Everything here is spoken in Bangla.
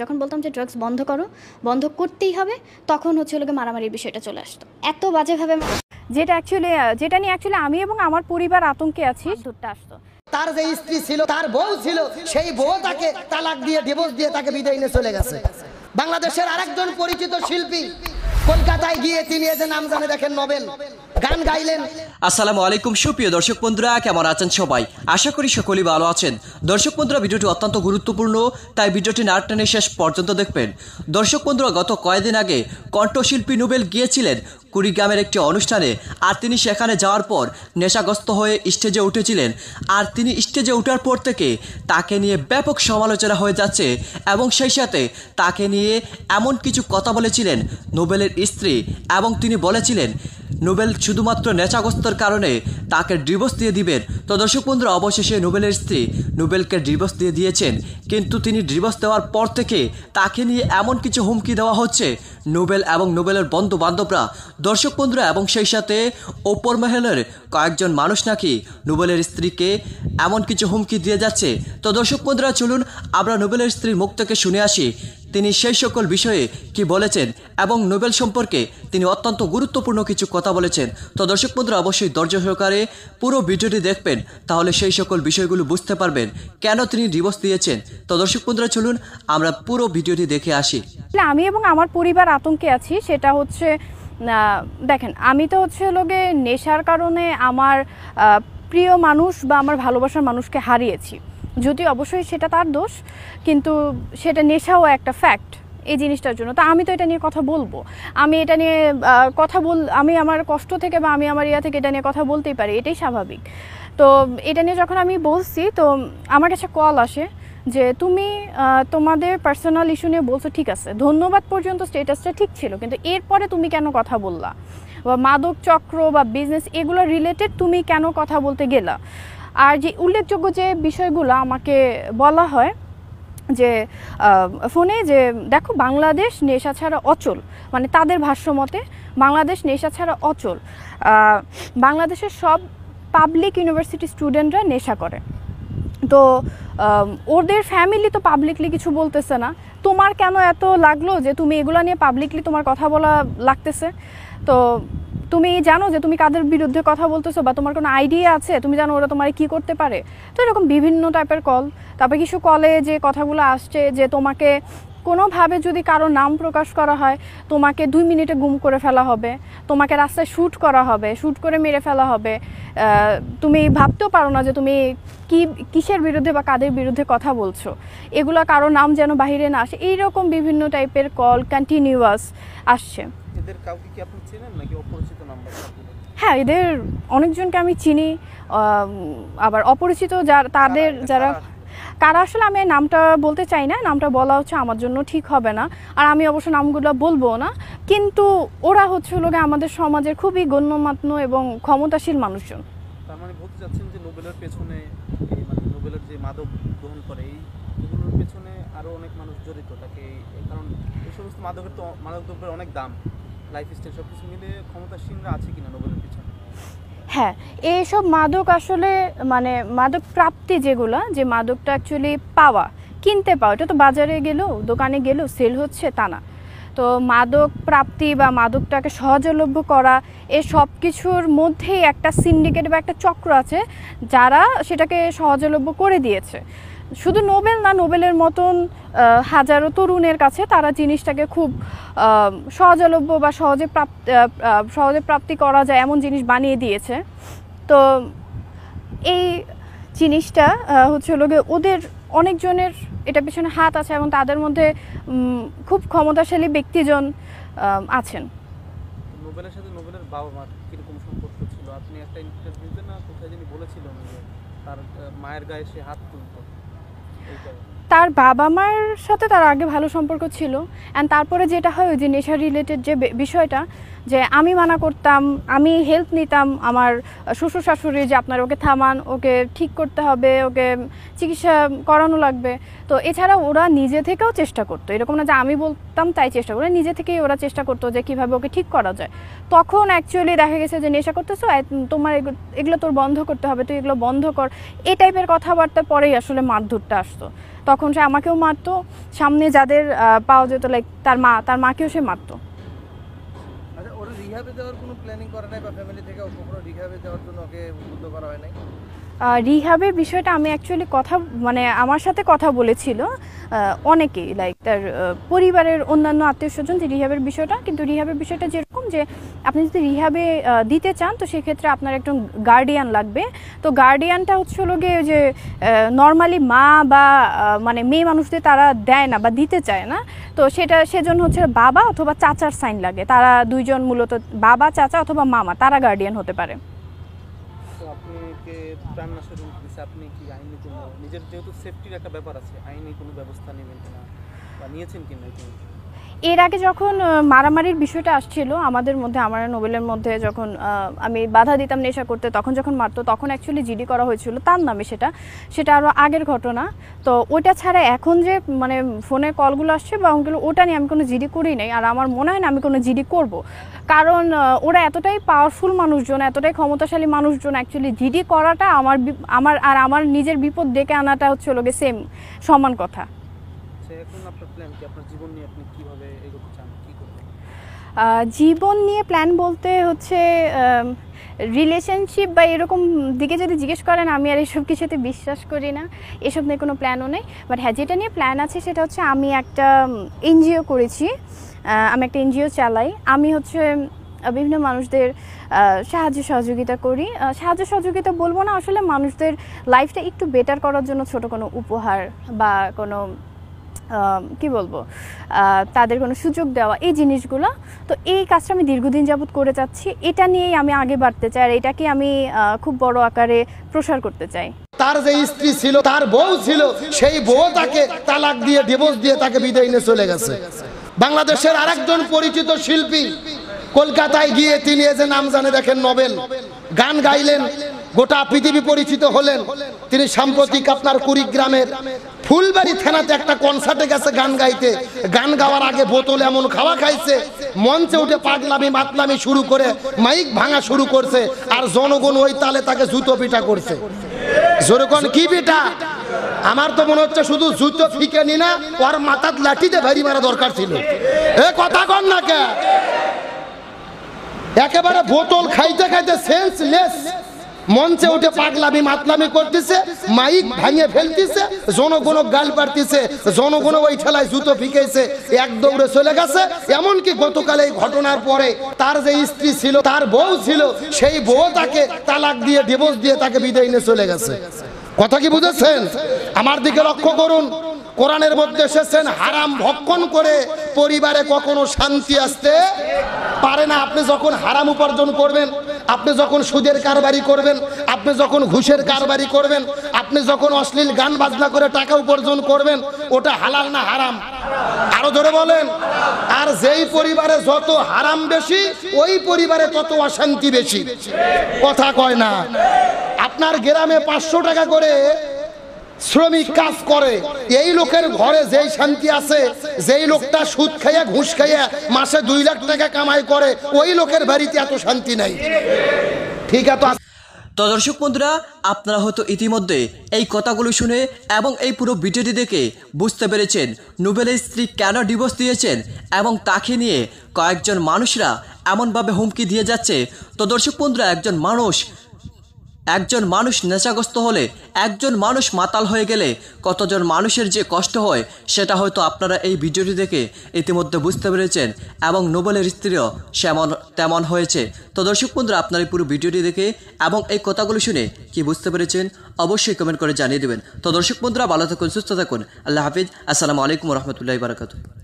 যখন বলতাম যে ড্রাগস বন্ধ করো, বন্ধ করতেই হবে, তখন হচ্ছে হলো মারামারির বিষয়টা চলে আসতো। এত বাজেভাবে যেটা নিয়ে অ্যাকচুয়ালি আমি এবং আমার পরিবার আতঙ্কে আছি ধরতে আসতো। তার যে স্ত্রী ছিল, তার বউ ছিল, সেই বউ তাকে তালাক দিয়ে ডিভোর্স দিয়ে তাকে বিদায় নিয়ে চলে গেছে। বাংলাদেশের আরেকজন পরিচিত শিল্পী কলকাতায় গিয়ে তিনি যে নাম জানে দেখেন, নোবেল গান গাইলেন। আসসালামু আলাইকুম সুপ্রিয় দর্শক বন্ধুরা, কেমন আছেন সবাই? আশা করি সকলেই ভালো আছেন। দর্শক বন্ধুরা, ভিডিওটি অত্যন্ত গুরুত্বপূর্ণ, তাই ভিডিওটি না টেনে শেষ পর্যন্ত দেখবেন। দর্শক বন্ধুরা, গত কয়েকদিন আগে কণ্ঠশিল্পী নোবেল গিয়েছিলেন কুড়িগ্রামের একটি অনুষ্ঠানে, আর তিনি সেখানে যাওয়ার পর নেশাগ্রস্ত হয়ে স্টেজে উঠেছিলেন। আর তিনি স্টেজে ওঠার পর থেকে তাকে নিয়ে ব্যাপক সমালোচনা হয়ে যাচ্ছে, এবং সেই সাথে তাকে নিয়ে এমন কিছু কথা বলেছিলেন নোবেলের স্ত্রী, এবং তিনি বলেছিলেন নোবেল শুধুমাত্র নেশাগ্রস্তর কারণে তাকে ডিভোর্স দিয়ে দিবেন। তো দর্শক বন্ধুরা, অবশেষে নোবেলের স্ত্রী নোবেলকে ডিভোর্স দিয়ে দিয়েছেন, কিন্তু তিনি ডিভোর্স দেওয়ার পর থেকে তাকে নিয়ে এমন কিছু হুমকি দেওয়া হচ্ছে নোবেল এবং নোবেলের বন্ধু বান্ধবরা। দর্শক বন্ধুরা, এবং সেই সাথে ওপর মহলের কয়েকজন মানুষ নাকি নোবেলের স্ত্রীকে এমন কিছু হুমকি দিয়ে যাচ্ছে। তো দর্শক বন্ধুরা, চলুন আমরা নোবেলের স্ত্রীর মুখ থেকে শুনে আসি তিনি সেই সকল বিষয়ে কি বলেছেন, এবং নোবেল সম্পর্কে তিনি অত্যন্ত গুরুত্বপূর্ণ কিছু কথা বলেছেন। তো দর্শক বন্ধুরা, অবশ্যই ধৈর্য সহকারে পুরো ভিডিওটি দেখবেন, তাহলে সেই সকল বিষয়গুলো বুঝতে পারবেন কেন তিনি ডিভোর্স দিয়েছেন। তো দর্শক বন্ধুরা, চলুন আমরা পুরো ভিডিওটি দেখে আসি। আমি এবং আমার পরিবার আতঙ্কে আছি, সেটা হচ্ছে দেখেন, আমি তো হচ্ছে লোকে নেশার কারণে আমার প্রিয় মানুষ বা আমার ভালোবাসার মানুষকে হারিয়েছি। যদি অবশ্যই সেটা তার দোষ, কিন্তু সেটা নেশাও একটা ফ্যাক্ট এই জিনিসটার জন্য। তো আমি তো এটা নিয়ে কথা বলবো, আমি এটা নিয়ে আমি আমার কষ্ট থেকে বা আমি আমার থেকে এটা নিয়ে কথা বলতেই পারি, এটাই স্বাভাবিক। তো এটা নিয়ে যখন আমি বলছি, তো আমার কাছে কল আসে যে তুমি তোমাদের পার্সোনাল ইস্যু নিয়ে বলছো, ঠিক আছে, ধন্যবাদ পর্যন্ত স্ট্যাটাসটা ঠিক ছিল, কিন্তু এরপরে তুমি কেন কথা বললা, বা মাদক চক্র বা বিজনেস এগুলো রিলেটেড তুমি কেন কথা বলতে গেলা। আর যে উল্লেখযোগ্য যে বিষয়গুলো আমাকে বলা হয় যে ফোনে, যে দেখো বাংলাদেশ নেশা ছাড়া অচল, মানে তাদের ভাষ্য মতে বাংলাদেশ নেশা ছাড়া অচল, বাংলাদেশের সব পাবলিক ইউনিভার্সিটি স্টুডেন্টরা নেশা করে। তো ওদের ফ্যামিলি তো পাবলিকলি কিছু বলতেছে না, তোমার কেন এত লাগলো যে তুমি এগুলো নিয়ে পাবলিকলি তোমার কথা বলা লাগতেছে? তো তুমি জানো যে তুমি কাদের বিরুদ্ধে কথা বলতেছো, বা তোমার কোনো আইডিয়া আছে, তুমি জানো ওরা তোমার কি করতে পারে? তো এরকম বিভিন্ন টাইপের কল। তারপরে কিছু কলে যে কথাগুলো আসছে যে তোমাকে কোনোভাবে যদি কারো নাম প্রকাশ করা হয়, তোমাকে 2 মিনিটে গুম করে ফেলা হবে, তোমাকে রাস্তায় শ্যুট করা হবে, শ্যুট করে মেরে ফেলা হবে, তুমি ভাবতেও পারো না যে তুমি কিসের বিরুদ্ধে বা কাদের বিরুদ্ধে কথা বলছো, এগুলো কারো নাম যেন বাহিরে না আসে। এইরকম বিভিন্ন টাইপের কল কন্টিনিউয়াস আসছে। এদের কাউকে কি আপনি চেনেন নাকি অপরিচিত নাম্বার? হ্যাঁ, এদের অনেকজনকে আমি চিনি, আবার অপরিচিত যারা কারা আসলে আমি নামটা বলতে চাই না, নামটা বলা হচ্ছে আমার জন্য ঠিক হবে না, আর আমি অবশ্য নামগুলো বলবো না, কিন্তু ওরা হচ্ছে হলো আমাদের সমাজের খুবই গণ্যমান্য এবং ক্ষমতাশীল মানুষজন। তার মানে বলতে চাচ্ছেন যে নোবেলের পেছনে, মানে নোবেলের যে মাদক গ্রহণ করে এগুলোর পেছনে আরো অনেক মানুষ জড়িত থাকে, কারণ এই সমস্ত মাদক দ্রব্যের অনেক দাম, লাইফস্টাইল সব কিছু মিলে ক্ষমতাসীনরা আছে কিনা নোবেলের পেছনে? হ্যাঁ, এইসব মাদক আসলে মানে মাদক প্রাপ্তি যেগুলো, যে মাদকটা অ্যাকচুয়ালি কিনতে পাওয়া, এটা তো বাজারে গেলেও দোকানে গেলেও সেল হচ্ছে তা না। তো মাদক প্রাপ্তি বা মাদকটাকে সহজলভ্য করা, এই সব কিছুর মধ্যেই একটা সিন্ডিকেট বা একটা চক্র আছে যারা সেটাকে সহজলভ্য করে দিয়েছে। শুধু নোবেল না, নোবেলের মতন হাজারো তরুণের কাছে তারা জিনিসটাকে খুব সহজলভ্য বা সহজে প্রাপ্তি করা যায় এমন জিনিস বানিয়ে দিয়েছে। তো এই জিনিসটা হচ্ছে হলো ওদের অনেকজনের এটা পিছনে হাত আছে, এবং তাদের মধ্যে খুব ক্ষমতাশালী ব্যক্তিজন আছেন। নোবেলের সাথে নোবেলের বাবা মার কিরকম সম্পর্ক ছিল? আপনি একটা ইন্টারভিউতে না কোথায় যিনি বলেছিলেন যে তার মায়ের গায়ে সে হাত তুলত, তার বাবা মায়ের সাথে তার আগে ভালো সম্পর্ক ছিল, অ্যান্ড তারপরে যেটা হয় ওই যে নেশা রিলেটেড যে বিষয়টা, যে আমি মানা করতাম, আমি হেল্প নিতাম আমার শ্বশুর শাশুড়ি, যে আপনার ওকে থামান, ওকে ঠিক করতে হবে, ওকে চিকিৎসা করানো লাগবে। তো এছাড়া ওরা নিজে থেকেও চেষ্টা করতো, এরকম না যে আমি বলতাম তাই চেষ্টা করে, নিজে থেকেই ওরা চেষ্টা করতো যে কীভাবে ওকে ঠিক করা যায়। তখন অ্যাকচুয়ালি দেখা গেছে যে নেশা করতেছো, তোমার এগুলো তোর বন্ধ করতে হবে, তুই এগুলো বন্ধ কর, এই টাইপের কথাবার্তার পরেই আসলে মারধরটা আসতো। তখন সে আমাকেও মারতো, সামনে যাদের পাওয়া যেত লাইক তার মাকেও সে মারতো। আচ্ছা, ওরা রিহ্যাবে যাওয়ার কোনো প্ল্যানিং করে নাই বা ফ্যামিলি থেকে কখনো রিহ্যাবে যাওয়ার জন্য ওকে উদ্বুদ্ধ করা হয় নাই? রিহ্যাবের বিষয়টা আমি অ্যাকচুয়ালি আমার সাথে কথা বলেছিল অনেকেই, লাইক তার পরিবারের অন্যান্য আত্মীয় স্বজন, যে রিহ্যাবের বিষয়টা। কিন্তু রিহ্যাবের বিষয়টা যেরকম যে আপনি যদি রিহ্যাবে দিতে চান তো সেক্ষেত্রে আপনার একজন গার্ডিয়ান লাগবে। তো গার্ডিয়ানটা হচ্ছে হলো গিয়ে যে নর্মালি মা বা মানে মেয়ে মানুষদের তারা দেয় না বা দিতে চায় না। তো সেজন্য হচ্ছে বাবা অথবা চাচার সাইন লাগে। তারা দুইজন মূলত বাবা, চাচা অথবা মামা, তারা গার্ডিয়ান হতে পারে। আপনাকে প্রাণনাশের হুমকি দিচ্ছে, আপনি কি আইনি কোনো নিজের যেহেতু সেফটির একটা ব্যাপার আছে, আইনি কোনো ব্যবস্থা নেবেন কিনা বা নিয়েছেন কিনা? এর আগে যখন মারামারির বিষয়টা আসছিল আমাদের মধ্যে, আমার নোবেলের মধ্যে, যখন আমি বাধা দিতাম নেশা করতে, তখন যখন মারতো তখন অ্যাকচুয়ালি জিডি করা হয়েছিল তার নামে। সেটা আরও আগের ঘটনা। তো ওটা ছাড়া এখন যে মানে ফোনে কলগুলো আসছে বা ওটা নিয়ে আমি কোনো জিডি করি নাই। আর আমার মনে হয় না আমি কোনো জিডি করব, কারণ ওরা এতটাই পাওয়ারফুল মানুষজন, এতটাই ক্ষমতাশালী মানুষজন, অ্যাকচুয়ালি জিডি করাটা আমার নিজের বিপদ ডেকে আনাটা হচ্ছে লোকে সেম সমান কথা। এখন আপনার প্ল্যান কি? আপনার জীবন নিয়ে আপনি কিভাবে এগোতে চান, কি করবেন? জীবন নিয়ে প্ল্যান বলতে হচ্ছে রিলেশনশিপ বা এরকম দিকে যদি জিজ্ঞেস করেন, আমি আর এসব কিছুতে বিশ্বাস করি না, এসব নিয়ে কোনো প্ল্যানও নেই। বাট হ্যাঁ, যেটা নিয়ে প্ল্যান আছে সেটা হচ্ছে আমি একটা এনজিও করেছি, আমি একটা এনজিও চালাই। আমি হচ্ছে বিভিন্ন মানুষদের সাহায্য সহযোগিতা করি। সাহায্য সহযোগিতা বলবো না, আসলে মানুষদের লাইফটা একটু বেটার করার জন্য ছোট কোনো উপহার বা কোনো কি বলবো, তাদের কোনো সুযোগ দেওয়া, এই জিনিসগুলো। তো এই কাজটা আমি দীর্ঘদিন যাবৎ করে যাচ্ছি। এটা নিয়েই আমি আগে বাড়তে চাই, আর এটাকে আমি খুব বড় আকারে প্রসার করতে চাই। তার যে স্ত্রী ছিল, তার বউ ছিল, সেই বউ তাকে তালাক দিয়ে, ডিভোর্স দিয়ে তাকে বিদায় নিয়ে চলে গেছে। বাংলাদেশের আরেকজন পরিচিত শিল্পী কলকাতায় গিয়ে তিনি যে নাম জানে দেখেন নোবেল, গান গাইলেন, গোটা পৃথিবী পরিচিত হলেন। তিনি সাম্প্রতিক আপনার কুড়িগ্রামের ফুলবাড়ি থানাতে একটা কনসার্টে গেছে গান গাইতে। গান গাওয়ার আগে বোতল এমন খাওয়া খাইছে, মঞ্চে উঠে পাগলামি মাতলামি শুরু করে মাইক ভাঙা শুরু করছে, আর জনগণ ওই তালে তাকে জুতো পিটা করছে। জোরকন কি পিটা? আমার তো মনে হচ্ছে শুধু জুতো ফিকে নি না, ওর মাথার লাঠিতে ভারী মারা দরকার ছিল। এ কথা কন না কে? একেবারে বোতল খাইতে খাইতে সেন্সলেস, মঞ্চে উঠে পাগলামি মাতলামি করতেছে, মাইক ভাঙে ফেলতেছে, জনগণ গাল পাড়তেছে, জনগণ ওই ঠেলায় জুতো ফিকেছে, এক দৌড়ে চলে গেছে। এমনকি গতকাল এই ঘটনার পরে তার যে স্ত্রী ছিল, তার বউ ছিল, সেই বউ তাকে তালাক দিয়ে, ডিভোর্স দিয়ে তাকে বিদায় নিয়ে চলে গেছে। কথা কি বুঝেছেন? আমার দিকে লক্ষ্য করুন। কোরআনের মধ্যে এসেছেন, হারাম ভক্ষণ করে পরিবারে কখনো শান্তি আসতে পারে না। আপনি যখন হারাম উপার্জন করবেন, আপনি যখন সুদের কারবারি করবেন, আপনি যখন ঘুষের কারবারি করবেন, আপনি যখন অশ্লীল গান বাজনা করে টাকা উপার্জন করবেন, ওটা হালাল না হারাম? আরো জোরে বলেন। আর যেই পরিবারে যত হারাম বেশি, ওই পরিবারে তত অশান্তি বেশি। কথা কয় না? আপনার গ্রামে 500 টাকা করে শ্রমিক কাজ করে, এই লোকের ঘরে যেই শান্তি আছে, যেই লোকটা সুদ খাইয়া ঘুষ খাইয়া মাসে 2 লাখ টাকা কামাই করে, ওই লোকের বাড়িতে এত শান্তি নাই। ঠিক আছে? তো দর্শক বন্ধুরা, আপনারা হয়তো ইতিমধ্যে এই কথাগুলো শুনে এবং এই পুরো ভিডিওটি দেখে বুঝতে পেরেছেন নোবেলের স্ত্রী কেন ডিভোর্স দিয়েছেন এবং তাকে নিয়ে কয়েকজন মানুষরা এমনভাবে হুমকি দিয়ে যাচ্ছে। তো দর্শক বন্ধুরা, একজন মানুষ নেশাগ্রস্ত হলে, একজন মানুষ মাতাল হয়ে গেলে কতজন মানুষের যে কষ্ট হয় সেটা হয়তো আপনারা এই ভিডিওটি দেখে ইতিমধ্যে বুঝতে পেরেছেন, এবং নোবেলের স্ত্রীও তেমন হয়েছে। তো দর্শক বন্ধুরা, আপনারা এই পুরো ভিডিওটি দেখে এবং এই কথাগুলো শুনে কি বুঝতে পেরেছেন অবশ্যই কমেন্ট করে জানিয়ে দেবেন। তো দর্শক বন্ধুরা, ভালো থাকুন, সুস্থ থাকুন, আল্লাহ হাফিজ, আসসালামু আলাইকুম রহমতুল্লাহি বারাকাতুহু।